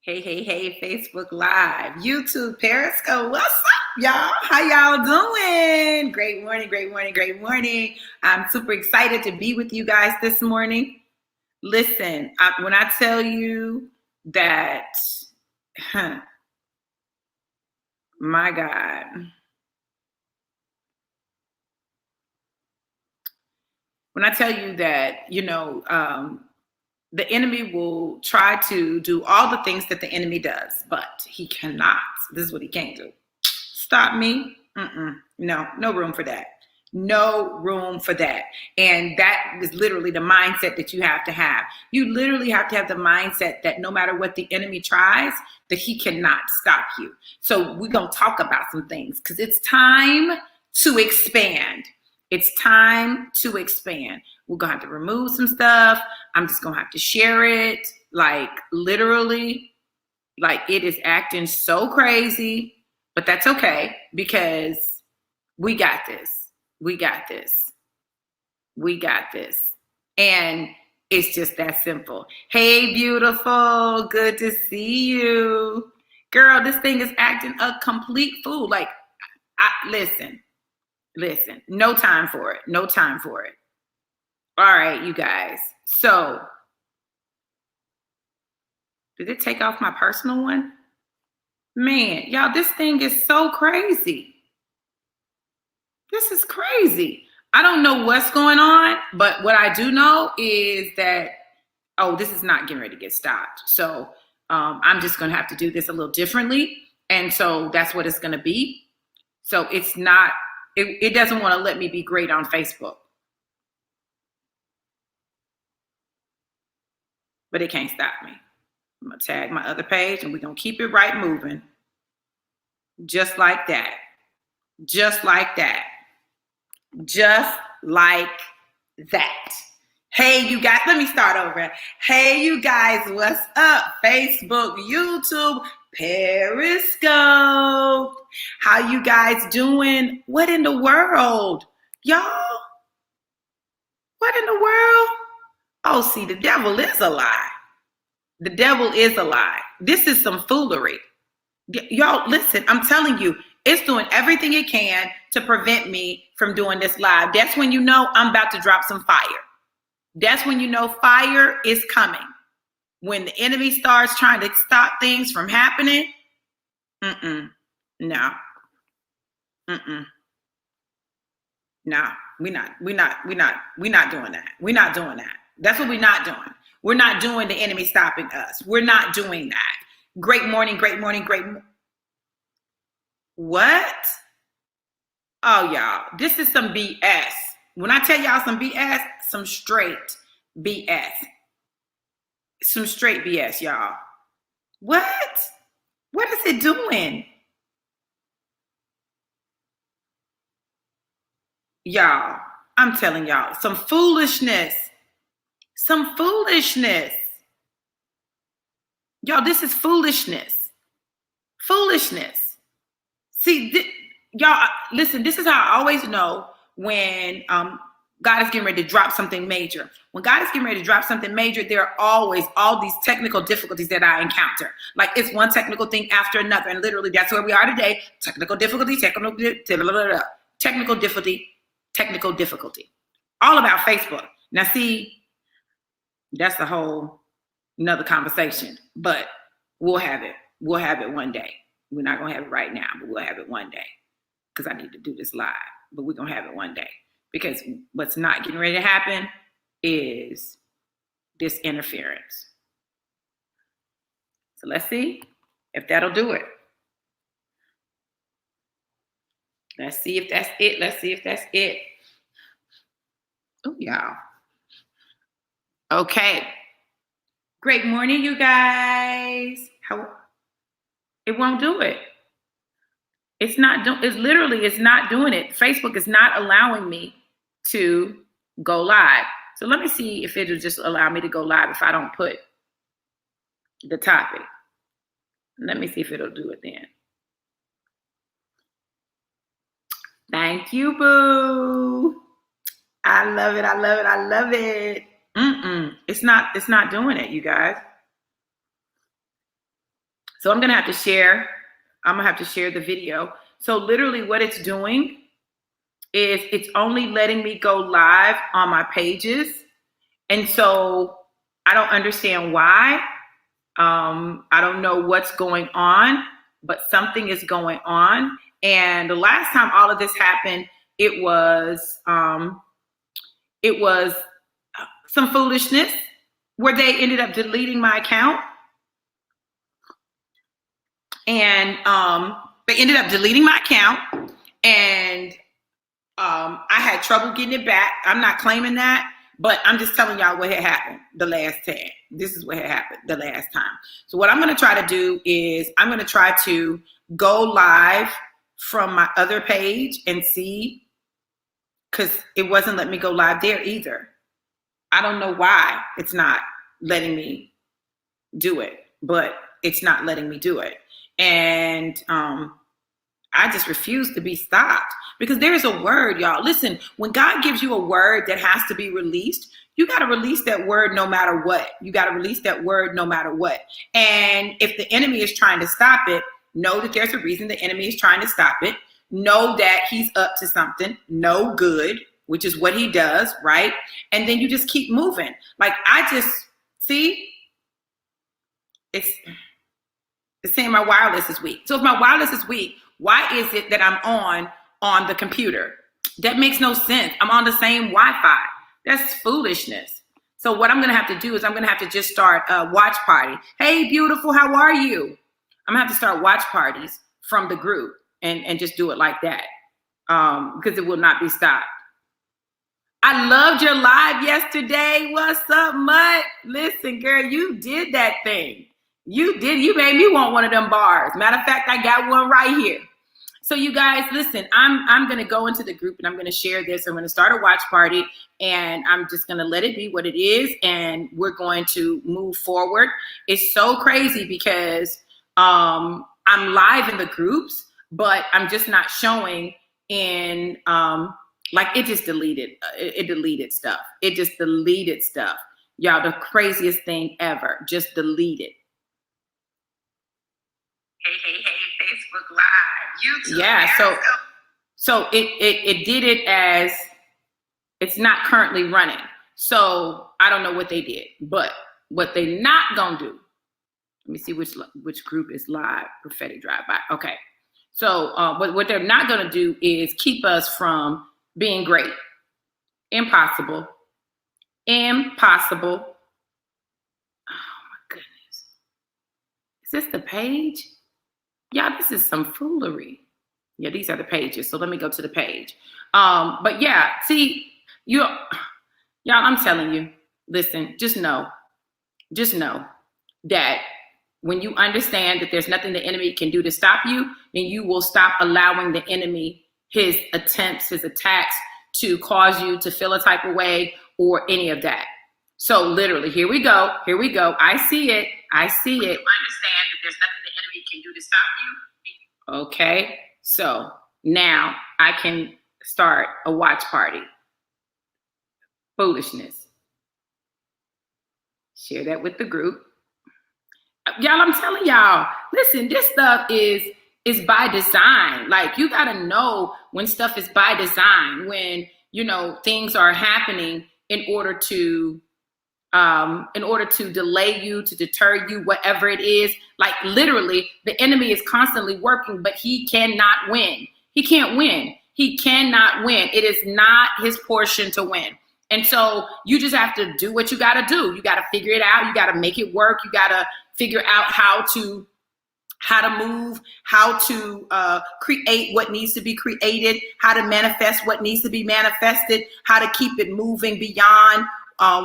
Hey, hey, hey, Facebook Live, YouTube, Periscope. What's up, y'all? How y'all doing? Great morning, great morning, great morning. I'm super excited to be with you guys this morning. Listen, when I tell you that, my God, when I tell you that, the enemy will try to do all the things that the enemy does, but he cannot. This is what he can't do. Stop me. No room for that. No room for that. And that is literally the mindset that you have to have. You literally have to have the mindset that no matter what the enemy tries, that he cannot stop you. So we're going to talk about some things because it's time to expand. It's time to expand. We're going to have to remove some stuff. I'm just going to have to share it. Like literally, like it is acting so crazy. But that's okay because we got this. We got this. We got this. And it's just that simple. Hey, beautiful. Good to see you. Girl, this thing is acting a complete fool. Like, listen. No time for it. No time for it. All right, you guys. So, did it take off my personal one? Man, y'all, this thing is so crazy. This is crazy. I don't know what's going on, but what I do know is that, this is not getting ready to get stopped. So I'm just going to have to do this a little differently. And so that's what it's going to be. So it's not, it doesn't want to let me be great on Facebook. But it can't stop me. I'm going to tag my other page and we're going to keep it right moving. Just like that. Just like that. Just like that. Hey, you guys, let me start over. Hey, you guys, what's up? Facebook, YouTube, Periscope. How you guys doing? What in the world? Y'all? What in the world? Oh, see, the devil is a lie. The devil is a lie. This is some foolery. Y'all, listen, I'm telling you, it's doing everything it can to prevent me from doing this live. That's when you know I'm about to drop some fire. That's when you know fire is coming. When the enemy starts trying to stop things from happening, no. No, we're not doing that. We're not doing that. That's what we're not doing. We're not doing the enemy stopping us. We're not doing that. Great morning, great morning, great morning. What? Oh, y'all, this is some BS. When I tell y'all some BS, some straight BS. Some straight BS, y'all. What? What is it doing? Y'all, I'm telling y'all, some foolishness. Some foolishness. Y'all, this is foolishness. Foolishness. See, y'all, listen, this is how I always know when God is getting ready to drop something major. When God is getting ready to drop something major, there are always all these technical difficulties that I encounter. Like it's one technical thing after another. And literally that's where we are today. Technical difficulty. All about Facebook. Now see, that's a whole another conversation, but we'll have it. We'll have it one day. We're not going to have it right now, but we'll have it one day because I need to do this live, but we're going to have it one day because what's not getting ready to happen is this interference. So let's see if that'll do it. Let's see if that's it. Let's see if that's it. Oh, y'all. Okay. Great morning, you guys. It won't do it. It's not doing it. Facebook is not allowing me to go live. So let me see if it'll just allow me to go live if I don't put the topic. Let me see if it'll do it then. Thank you, boo. I love it. I love it. I love it. It's not doing it, you guys. So I'm going to have to share. I'm going to have to share the video. So literally what it's doing is it's only letting me go live on my pages. And so I don't understand why. I don't know what's going on, but something is going on. And the last time all of this happened, it was some foolishness where they ended up deleting my account. And they ended up deleting my account, and I had trouble getting it back. I'm not claiming that, but I'm just telling y'all what had happened the last time. This is what had happened the last time. So what I'm going to try to do is I'm going to try to go live from my other page and see, because it wasn't letting me go live there either. I don't know why it's not letting me do it, but it's not letting me do it. And I just refuse to be stopped, because there is a word, y'all. Listen, when God gives you a word that has to be released, you got to release that word no matter what. You got to release that word no matter what. And if the enemy is trying to stop it, know that there's a reason the enemy is trying to stop it. Know that he's up to something no good, which is what he does, right? And then you just keep moving. Like, I just, see, it's saying my wireless is weak. So if my wireless is weak, why is it that I'm on the computer? That makes no sense. I'm on the same Wi-Fi. That's foolishness. So what I'm going to have to do is I'm going to have to just start a watch party. Hey, beautiful, how are you? I'm going to have to start watch parties from the group and just do it like that, because it will not be stopped. I loved your live yesterday. What's up, Mutt? Listen, girl, you did that thing. You did. You made me want one of them bars. Matter of fact, I got one right here. So you guys, listen, I'm going to go into the group and I'm going to share this. I'm going to start a watch party, and I'm just going to let it be what it is. And we're going to move forward. It's so crazy because I'm live in the groups, but I'm just not showing in, like, it just deleted. It deleted stuff. It just deleted stuff. Y'all, the craziest thing ever. Just deleted. Hey, Facebook Live, YouTube. Yeah, so it did it as it's not currently running. So I don't know what they did, but what they not gonna do. Let me see which group is live. Prophetic Drive-By. Okay, so what they're not gonna do is keep us from being great. Impossible. Impossible. Oh my goodness. Is this the page? Yeah, this is some foolery. Yeah, these are the pages. So let me go to the page. But yeah, see, y'all, I'm telling you, listen, just know that when you understand that there's nothing the enemy can do to stop you, then you will stop allowing the enemy, his attempts, his attacks to cause you to feel a type of way or any of that. So literally, here we go. I see it. You understand that there's nothing the enemy can do to stop you. Okay, so now I can start a watch party. Foolishness. Share that with the group. Y'all, I'm telling y'all, listen, this stuff is by design. Like, you gotta know when stuff is by design, when, you know, things are happening in order to delay you, to deter you, whatever it is. Like, literally, the enemy is constantly working, but he cannot win. He can't win. He cannot win. It is not his portion to win. And so you just have to do what you got to do. You got to figure it out. You got to make it work. You got to figure out how to move, how to create what needs to be created, how to manifest what needs to be manifested, how to keep it moving beyond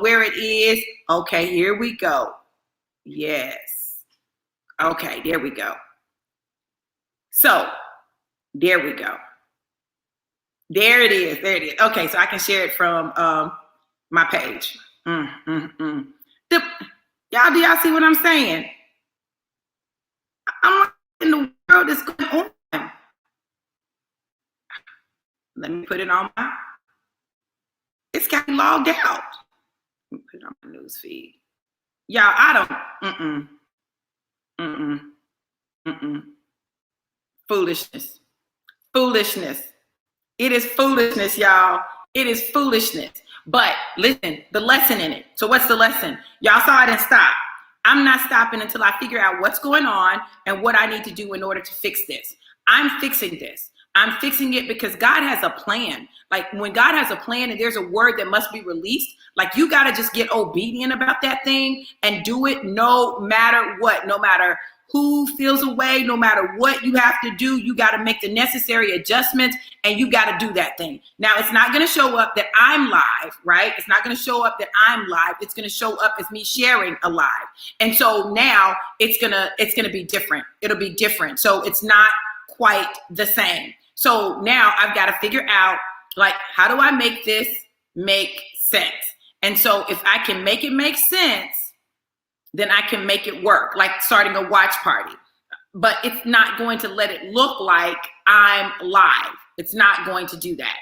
where it is. Okay, here we go. Yes. Okay, there we go. So there we go. There it is. Okay, so I can share it from my page. Y'all, do y'all see what I'm saying? I'm like, in the world is going on? Let me put it on my. It's got logged out. Let me put it on my news feed. Y'all, I don't. Mm-mm. Foolishness. Foolishness. It is foolishness, y'all. It is foolishness. But listen, the lesson in it. So what's the lesson? Y'all saw it and stop. I'm not stopping until I figure out what's going on and what I need to do in order to fix this. I'm fixing this. I'm fixing it because God has a plan. Like when God has a plan and there's a word that must be released, like you got to just get obedient about that thing and do it no matter what, no matter who feels away, no matter what you have to do, you got to make the necessary adjustments and you got to do that thing. Now, it's not going to show up that I'm live, right? It's not going to show up that I'm live. It's going to show up as me sharing a live. And so now it's going to be different. It'll be different. So it's not quite the same. So now I've got to figure out, like, how do I make this make sense? And so if I can make it make sense, then I can make it work, like starting a watch party. But it's not going to let it look like I'm live. It's not going to do that.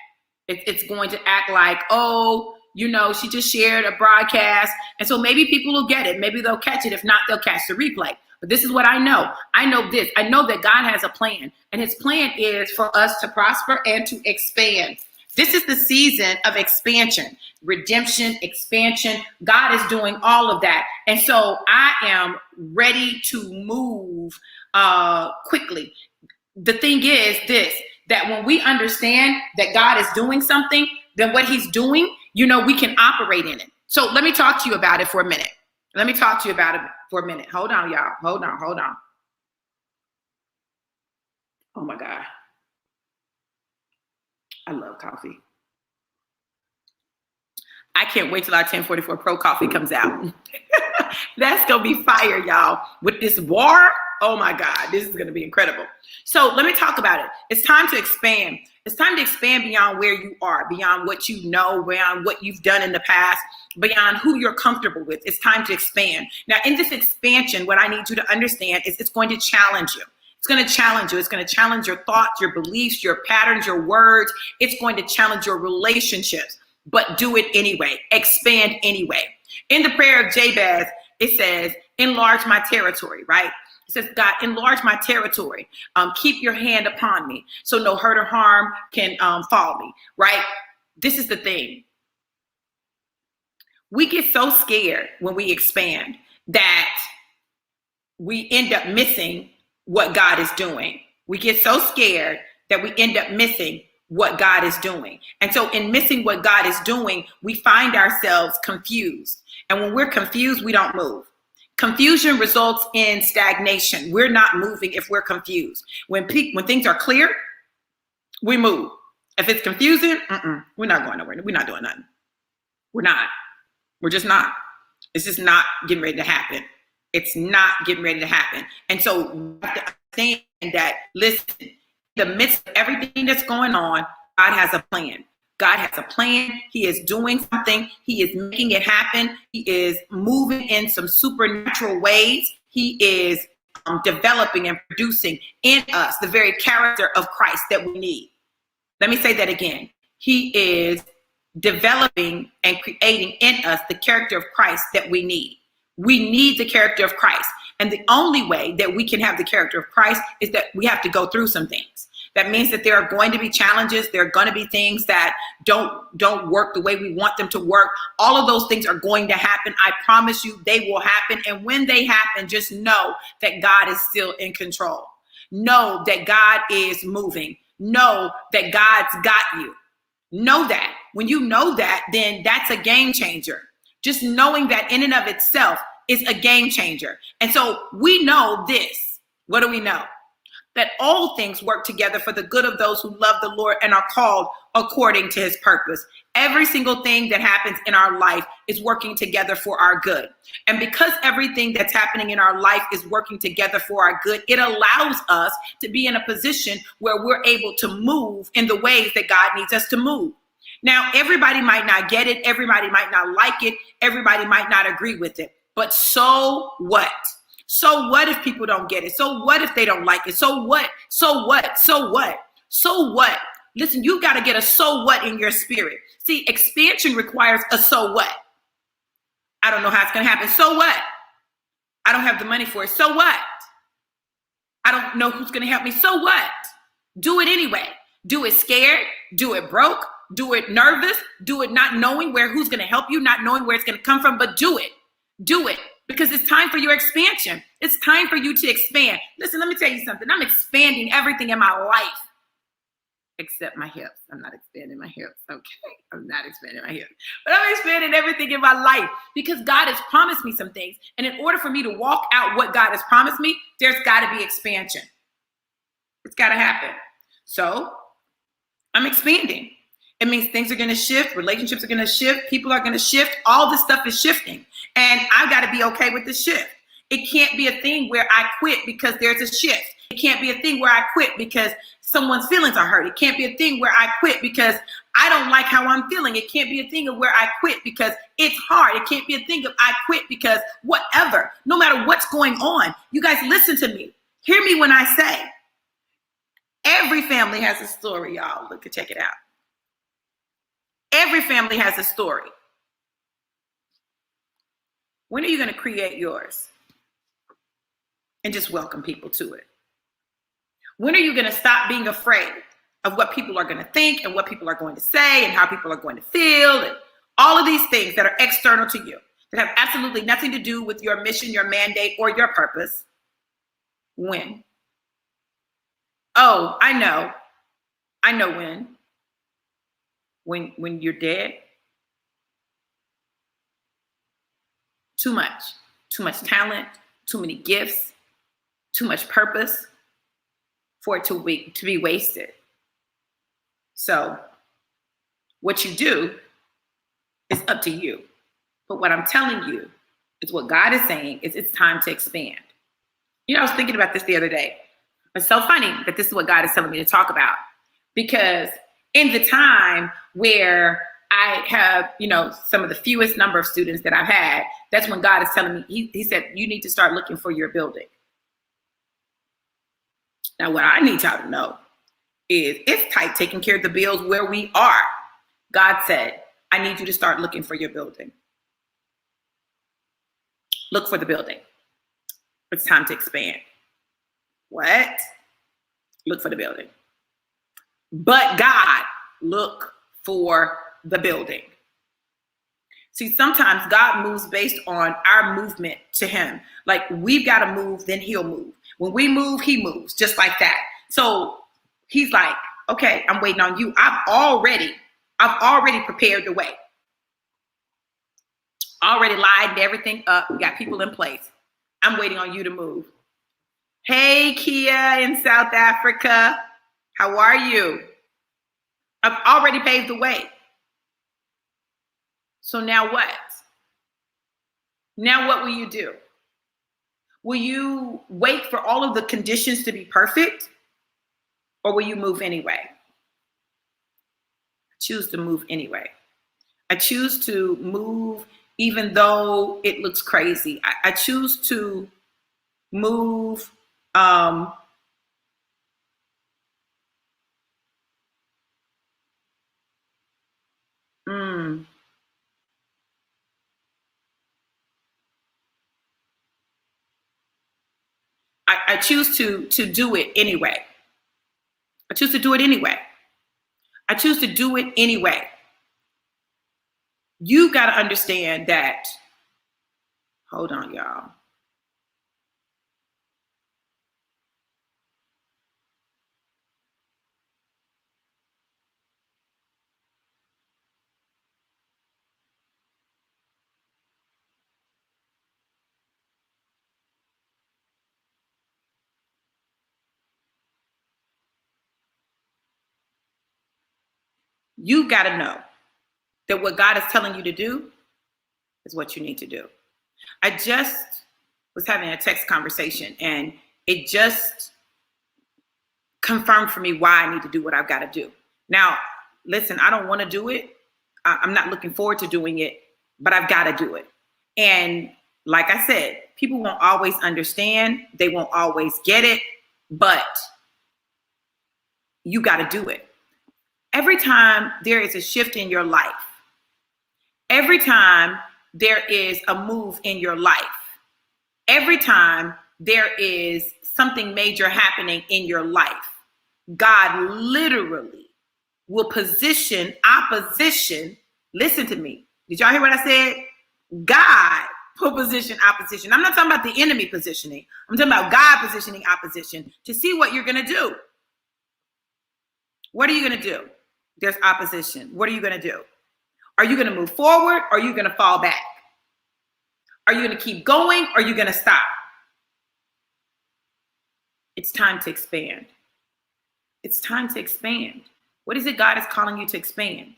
It's going to act like, oh, you know, she just shared a broadcast. And so maybe people will get it. Maybe they'll catch it. If not, they'll catch the replay. But this is what I know. I know this. I know that God has a plan. And his plan is for us to prosper and to expand. This is the season of expansion, redemption, expansion. God is doing all of that. And so I am ready to move quickly. The thing is this, that when we understand that God is doing something, then what he's doing, you know, we can operate in it. So let me talk to you about it for a minute. Hold on, y'all. Hold on. Oh my God. I love coffee. I can't wait till our 1044 Pro coffee comes out. That's going to be fire, y'all. With this war, oh my God, this is going to be incredible. So let me talk about it. It's time to expand. It's time to expand beyond where you are, beyond what you know, beyond what you've done in the past, beyond who you're comfortable with. It's time to expand. Now, in this expansion, what I need you to understand is it's going to challenge you. It's going to challenge you. It's going to challenge your thoughts, your beliefs, your patterns, your words. It's going to challenge your relationships, but do it anyway. Expand anyway. In the prayer of Jabez, it says, enlarge my territory, right? It says, God, enlarge my territory. Keep your hand upon me so no hurt or harm can follow me, right? This is the thing. We get so scared when we expand that we end up missing what God is doing. We get so scared that we end up missing what God is doing. And so in missing what God is doing, we find ourselves confused. And when we're confused, we don't move. Confusion results in stagnation. We're not moving if we're confused. When things are clear, we move. If it's confusing, we're not going nowhere. We're not doing nothing. We're not. We're just not. It's just not getting ready to happen. It's not getting ready to happen. And so we have to understand that, listen, in the midst of everything that's going on, God has a plan. God has a plan. He is doing something. He is making it happen. He is moving in some supernatural ways. He is developing and producing in us the very character of Christ that we need. Let me say that again. He is developing and creating in us the character of Christ that we need. We need the character of Christ. And the only way that we can have the character of Christ is that we have to go through some things. That means that there are going to be challenges. There are going to be things that don't work the way we want them to work. All of those things are going to happen. I promise you they will happen. And when they happen, just know that God is still in control. Know that God is moving. Know that God's got you. Know that. When you know that, then that's a game changer. Just knowing that in and of itself is a game changer. And so we know this. What do we know? That all things work together for the good of those who love the Lord and are called according to his purpose. Every single thing that happens in our life is working together for our good. And because everything that's happening in our life is working together for our good, it allows us to be in a position where we're able to move in the ways that God needs us to move. Now, everybody might not get it. Everybody might not like it. Everybody might not agree with it. But so what? So what if people don't get it? So what if they don't like it? So what? So what? So what? So what? Listen, you got to get a so what in your spirit. See, expansion requires a so what. I don't know how it's going to happen. So what? I don't have the money for it. So what? I don't know who's going to help me. So what? Do it anyway. Do it scared. Do it broke. Do it nervous. Do it not knowing who's going to help you, not knowing where it's going to come from, but do it. Do it, because it's time for your expansion. It's time for you to expand. Listen, let me tell you something. I'm expanding everything in my life except my hips. I'm not expanding my hips. Okay. I'm not expanding my hips, but I'm expanding everything in my life because God has promised me some things. And in order for me to walk out what God has promised me, there's got to be expansion. It's got to happen. So I'm expanding. It means things are going to shift. Relationships are going to shift. People are going to shift. All this stuff is shifting. And I've got to be okay with the shift. It can't be a thing where I quit because there's a shift. It can't be a thing where I quit because someone's feelings are hurt. It can't be a thing where I quit because I don't like how I'm feeling. It can't be a thing of where I quit because it's hard. It can't be a thing of I quit because whatever, no matter what's going on. You guys listen to me. Hear me when I say every family has a story, y'all. Look, check it out. Every family has a story. When are you going to create yours and just welcome people to it? When are you going to stop being afraid of what people are going to think and what people are going to say and how people are going to feel and all of these things that are external to you that have absolutely nothing to do with your mission, your mandate, or your purpose? When? Oh, I know. I know when. When you're dead. Too much talent, too many gifts, too much purpose for it to be wasted. So what you do is up to you. But what I'm telling you is what God is saying is it's time to expand. You know, I was thinking about this the other day. It's so funny that this is what God is telling me to talk about, because in the time where I have, some of the fewest number of students that I've had, that's when God is telling me, he said, you need to start looking for your building. Now, what I need y'all to know is it's tight taking care of the bills where we are. God said, I need you to start looking for your building. Look for the building. It's time to expand. What? Look for the building. But God, look for the building. See, sometimes God moves based on our movement to him. Like we've got to move, then he'll move. When we move, he moves just like that. So he's like, okay, I'm waiting on you. I've already prepared the way. Already lined everything up. We got people in place. I'm waiting on you to move. Hey, Kia in South Africa. How are you? I've already paved the way. So now what? Now what will you do? Will you wait for all of the conditions to be perfect? Or will you move anyway? I choose to move anyway. I choose to move even though it looks crazy. I choose to move I choose to do it anyway. I choose to do it anyway. I choose to do it anyway. You got to understand that. Hold on, y'all. You got to know that what God is telling you to do is what you need to do. I just was having a text conversation and it just confirmed for me why I need to do what I've got to do. Now, listen, I don't want to do it. I'm not looking forward to doing it, but I've got to do it. And like I said, people won't always understand. They won't always get it, but you got to do it. Every time there is a shift in your life, every time there is a move in your life, every time there is something major happening in your life, God literally will position opposition. Listen to me. Did y'all hear what I said? God will position opposition. I'm not talking about the enemy positioning. I'm talking about God positioning opposition to see what you're going to do. What are you going to do? There's opposition. What are you going to do? Are you going to move forward or are you going to fall back? Are you going to keep going or are you going to stop? It's time to expand. It's time to expand. What is it God is calling you to expand?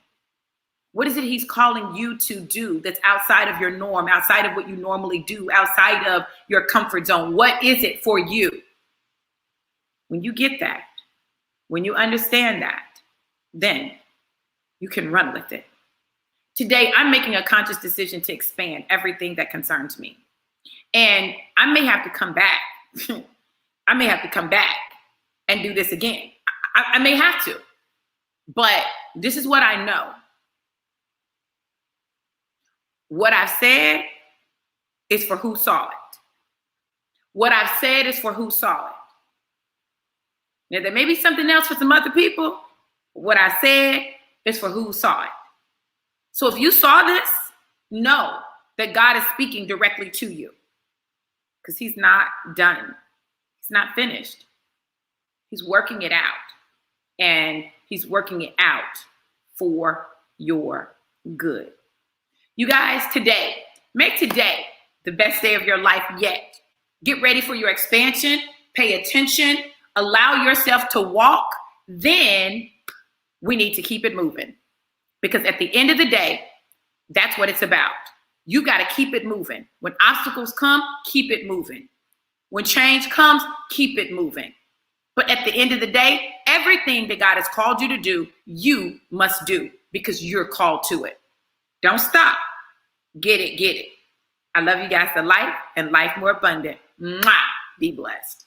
What is it he's calling you to do that's outside of your norm, outside of what you normally do, outside of your comfort zone? What is it for you? When you get that, when you understand that, then you can run with it. Today, I'm making a conscious decision to expand everything that concerns me. And I may have to come back. I may have to come back and do this again. I may have to. But this is what I know. What I've said is for who saw it. What I've said is for who saw it. Now, there may be something else for some other people. What I said is for who saw it. So if you saw this, know that God is speaking directly to you because he's not done. He's not finished. He's working it out, and he's working it out for your good. You guys, today, make today the best day of your life yet. Get ready for your expansion. Pay attention. Allow yourself to walk. Then we need to keep it moving. Because at the end of the day, that's what it's about. You got to keep it moving. When obstacles come, keep it moving. When change comes, keep it moving. But at the end of the day, everything that God has called you to do, you must do because you're called to it. Don't stop. Get it, get it. I love you guys to life and life more abundant. Mwah! Be blessed.